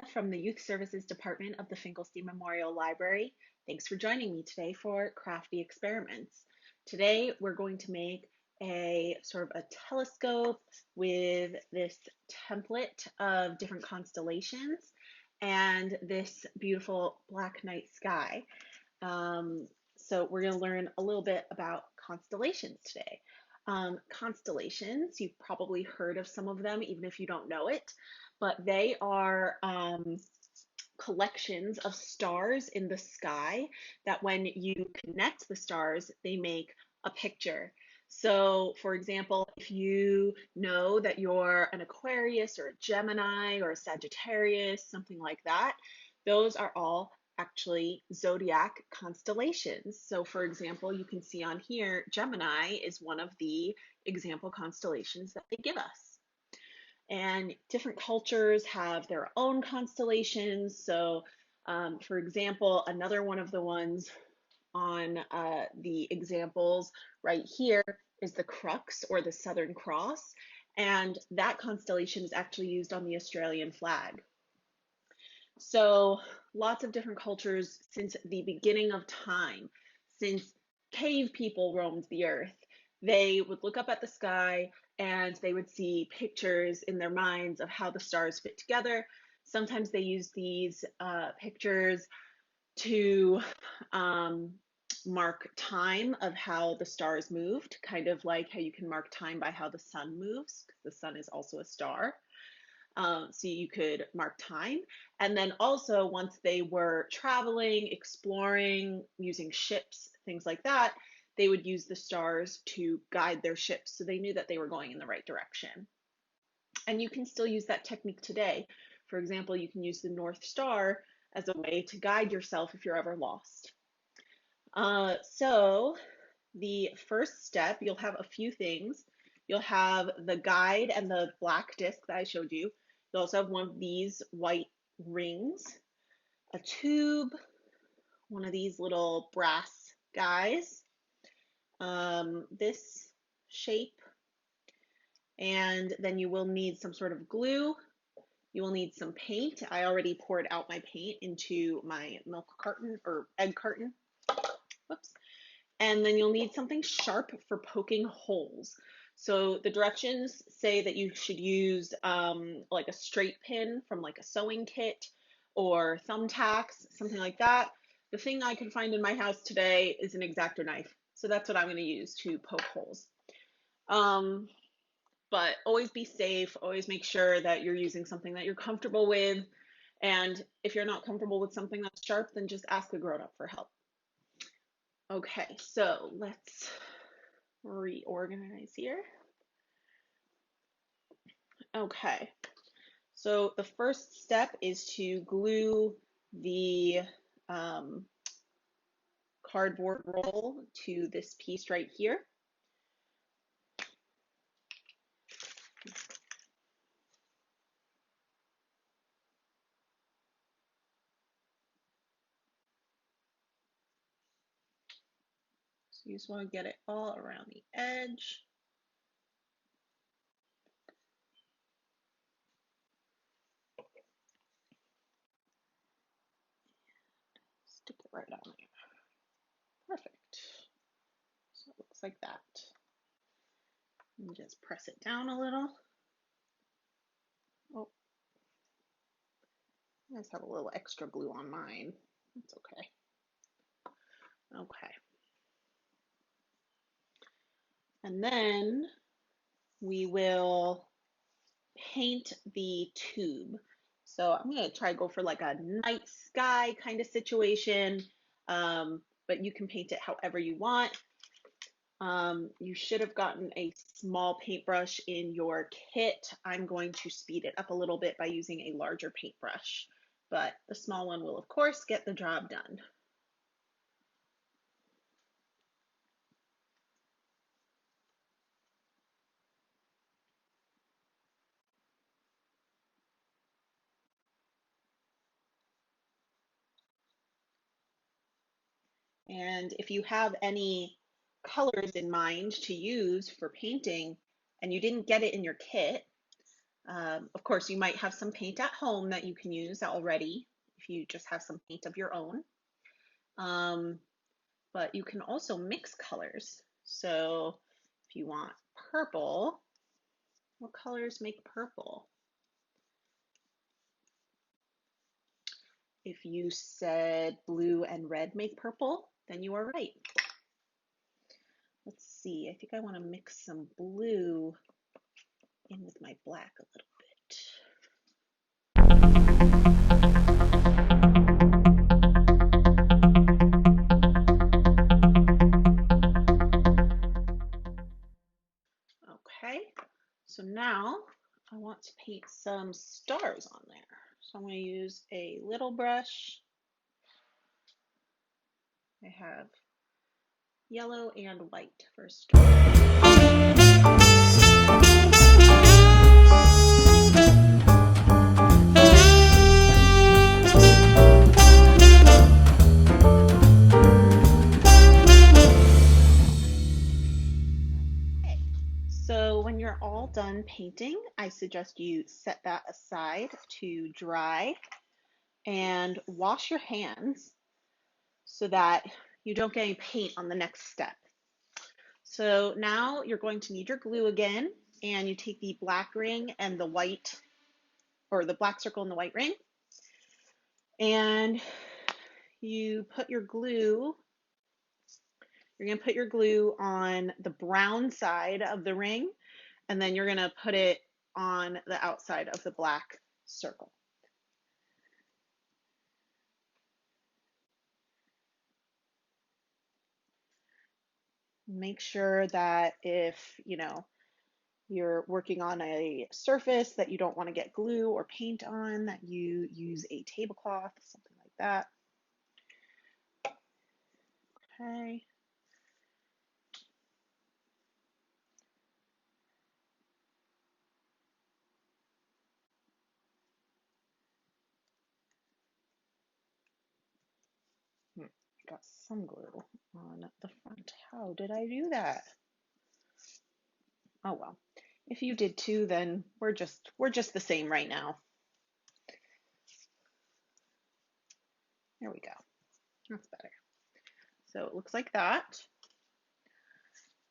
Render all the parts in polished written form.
from the Youth Services Department of the Finkelstein Memorial Library. Thanks for joining me today for Crafty Experiments. Today we're going to make a sort of a telescope with this template of different constellations and this beautiful black night sky. So we're going to learn a little bit about constellations today. Constellations, you've probably heard of some of them, even if you don't know it, but they are collections of stars in the sky that when you connect the stars, they make a picture. So, for example, if you know that you're an Aquarius or a Gemini or a Sagittarius, something like that, those are all actually zodiac constellations. So, for example, you can see on here, Gemini is one of the example constellations that they give us. And different cultures have their own constellations. So, for example, another one of the ones on the examples right here is the Crux or the Southern Cross. And that constellation is actually used on the Australian flag. So lots of different cultures since the beginning of time, since cave people roamed the earth, they would look up at the sky and they would see pictures in their minds of how the stars fit together. Sometimes they use these pictures to mark time of how the stars moved, kind of like how you can mark time by how the sun moves, because the sun is also a star. So you could mark time. And then also once they were traveling, exploring, using ships, things like that, they would use the stars to guide their ships so they knew that they were going in the right direction. And you can still use that technique today. For example, you can use the North Star as a way to guide yourself if you're ever lost. So the first step, you'll have a few things. You'll have the guide and the black disc that I showed you. You'll also have one of these white rings, a tube, one of these little brass guys, this shape, and then you will need some sort of glue. You will need some paint. I already poured out my paint into my milk carton or egg carton. Whoops. And then you'll need something sharp for poking holes. So the directions say that you should use like a straight pin from like a sewing kit or thumbtacks, something like that. The thing I can find in my house today is an X-Acto knife. So that's what I'm going to use to poke holes. But always be safe. Always make sure that you're using something that you're comfortable with. And if you're not comfortable with something that's sharp, then just ask a grown-up for help. Okay, so let's reorganize here. Okay, so the first step is to glue the cardboard roll to this piece right here. So you just want to get it all around the edge. Stick it right on there. Perfect. So it looks like that. And just press it down a little. Oh, I just have a little extra glue on mine. That's okay. Okay. And then we will paint the tube. So I'm going to try to go for like a night sky kind of situation, but you can paint it however you want. You should have gotten a small paintbrush in your kit. I'm going to speed it up a little bit by using a larger paintbrush, but the small one will of course get the job done. And if you have any colors in mind to use for painting and you didn't get it in your kit, Of course, you might have some paint at home that you can use already if you just have some paint of your own. But you can also mix colors. So if you want purple, what colors make purple? If you said blue and red make purple, then you are right. Let's see, I think I want to mix some blue in with my black a little bit. Okay, so now I want to paint some stars on there. So I'm going to use a little brush. I have yellow and white for stars. So when you're all done painting, I suggest you set that aside to dry and wash your hands so that you don't get any paint on the next step. So now you're going to need your glue again, and you take the black ring and the white, or the black circle and the white ring, and you put your glue, you're going to put your glue on the brown side of the ring, and then you're going to put it on the outside of the black circle. Make sure that if, you're working on a surface that you don't want to get glue or paint on, that you use a tablecloth, something like that. Okay. Got some glue on the front. How did I do that? Oh well. If you did too, then we're just the same right now. There we go. That's better. So it looks like that.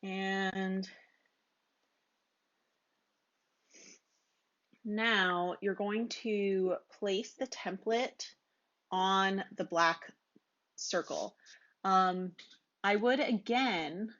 And now you're going to place the template on the black circle. I would again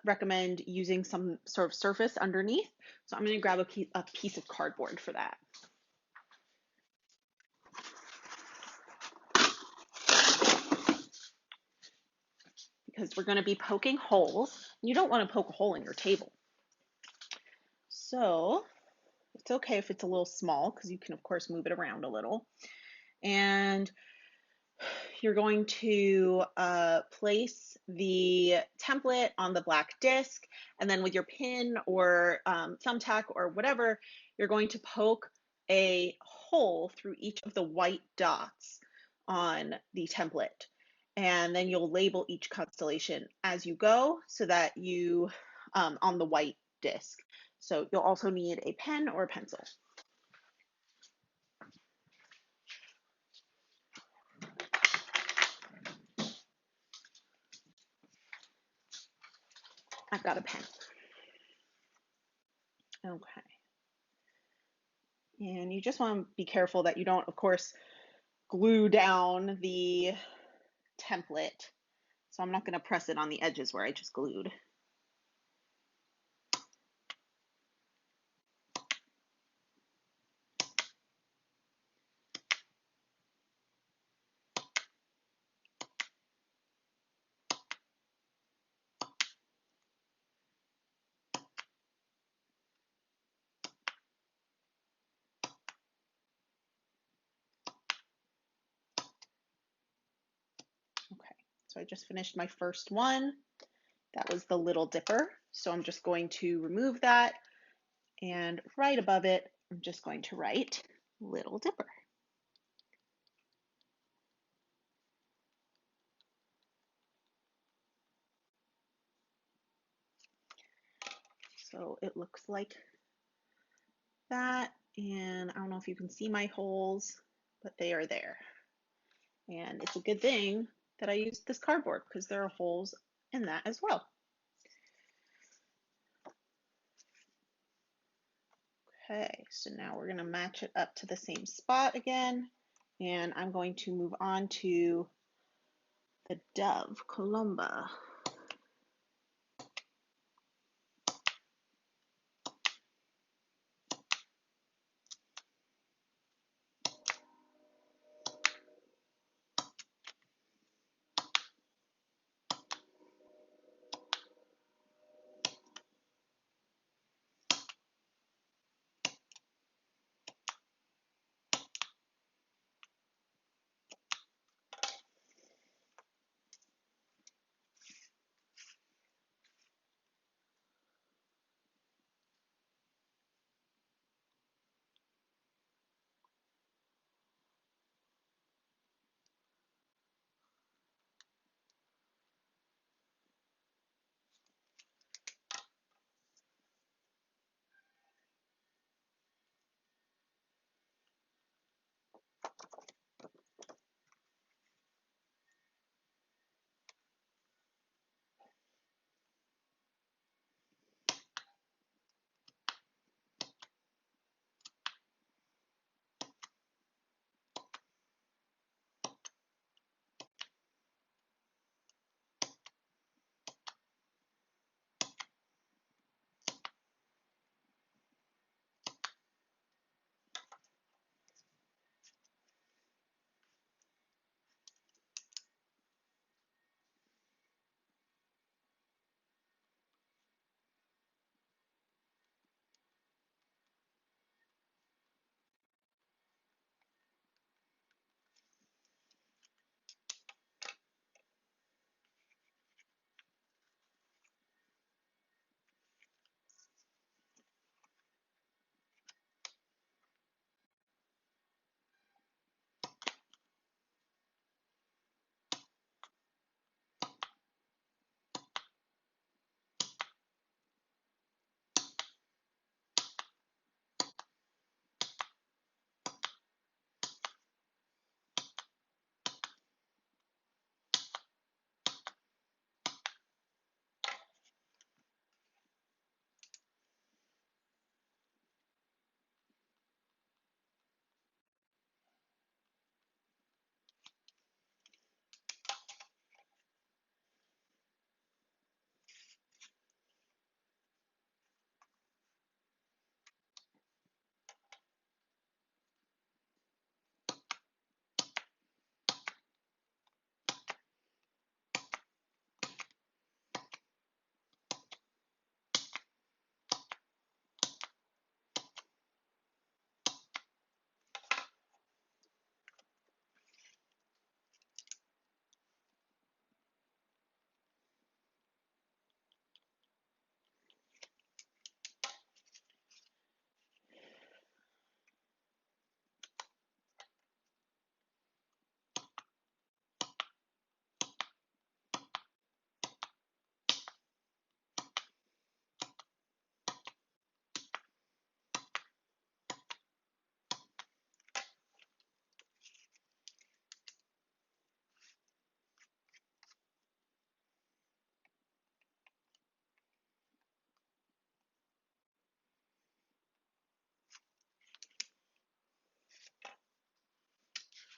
recommend using some sort of surface underneath. So I'm going to grab a piece of cardboard for that. Because we're going to be poking holes. You don't want to poke a hole in your table. So it's okay if it's a little small, because you can of course move it around a little. And you're going to place the template on the black disc, and then with your pin or thumbtack or whatever, you're going to poke a hole through each of the white dots on the template. And then you'll label each constellation as you go so that you, on the white disc. So you'll also need a pen or a pencil. I've got a pen. Okay. And you just want to be careful that you don't, of course, glue down the template. So I'm not going to press it on the edges where I just glued. Okay, so I just finished my first one. That was the Little Dipper. So I'm just going to remove that, and right above it, I'm just going to write Little Dipper. So it looks like that. And I don't know if you can see my holes, but they are there. And it's a good thing that I used this cardboard because there are holes in that as well. Okay, so now we're going to match it up to the same spot again. And I'm going to move on to the dove, Columba.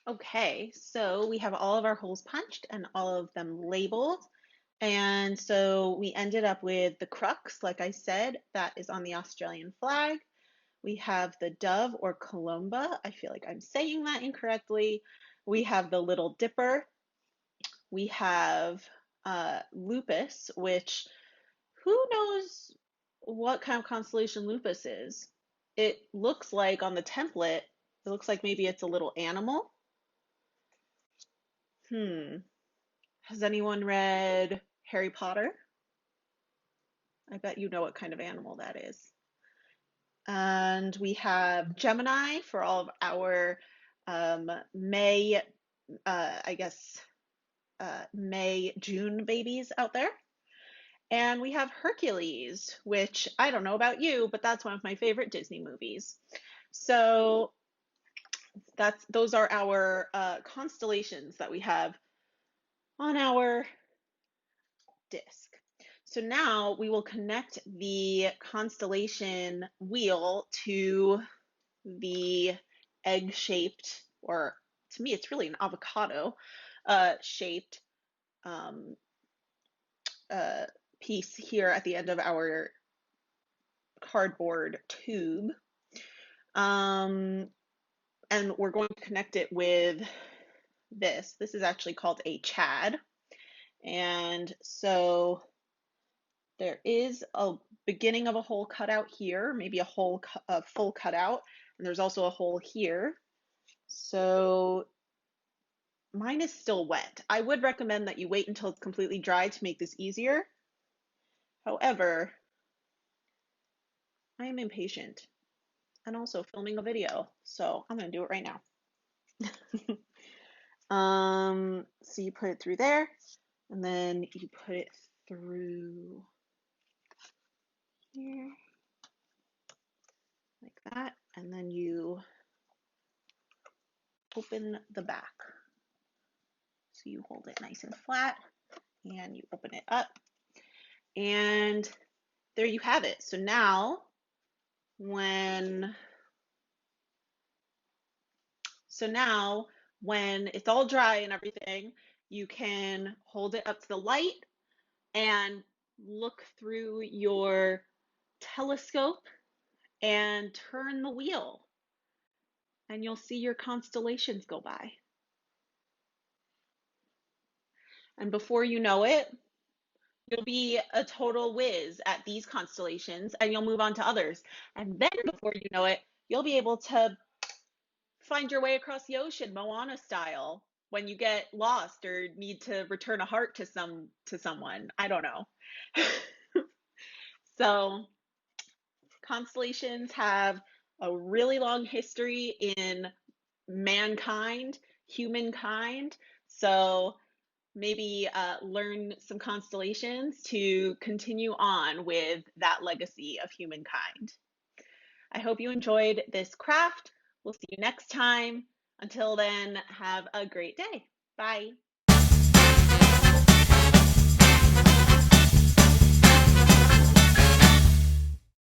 Okay, so we have all of our holes punched and all of them labeled. And so we ended up with the crux, like I said, that is on the Australian flag. We have the dove or columba. I feel like I'm saying that incorrectly. We have the Little Dipper. We have lupus, which who knows what kind of constellation lupus is? It looks like on the template, it looks like maybe it's a little animal. Has anyone read Harry Potter? I bet you know what kind of animal that is. And we have Gemini for all of our May, I guess, May, June babies out there. And we have Hercules, which I don't know about you, but that's one of my favorite Disney movies. So those are our constellations that we have on our disk. So now we will connect the constellation wheel to the egg-shaped, or to me, it's really an avocado shaped um, uh, piece here at the end of our cardboard tube. And we're going to connect it with this. This is actually called a chad. And so there is a beginning of a hole cut out here, maybe a full cutout, and there's also a hole here. So mine is still wet. I would recommend that you wait until it's completely dry to make this easier. However, I am impatient and also filming a video, so I'm gonna do it right now. So you put it through there, and then you put it through here, like that, and then you open the back. So you hold it nice and flat, and you open it up, and there you have it. So now, when it's all dry and everything, you can hold it up to the light and look through your telescope and turn the wheel, and you'll see your constellations go by. And before you know it, you'll be a total whiz at these constellations, and you'll move on to others. And then before you know it, you'll be able to find your way across the ocean, Moana style, when you get lost or need to return a heart to someone. I don't know. So constellations have a really long history in mankind, humankind. So maybe learn some constellations to continue on with that legacy of humankind. I hope you enjoyed this craft. We'll see you next time. Until then, have a great day. Bye.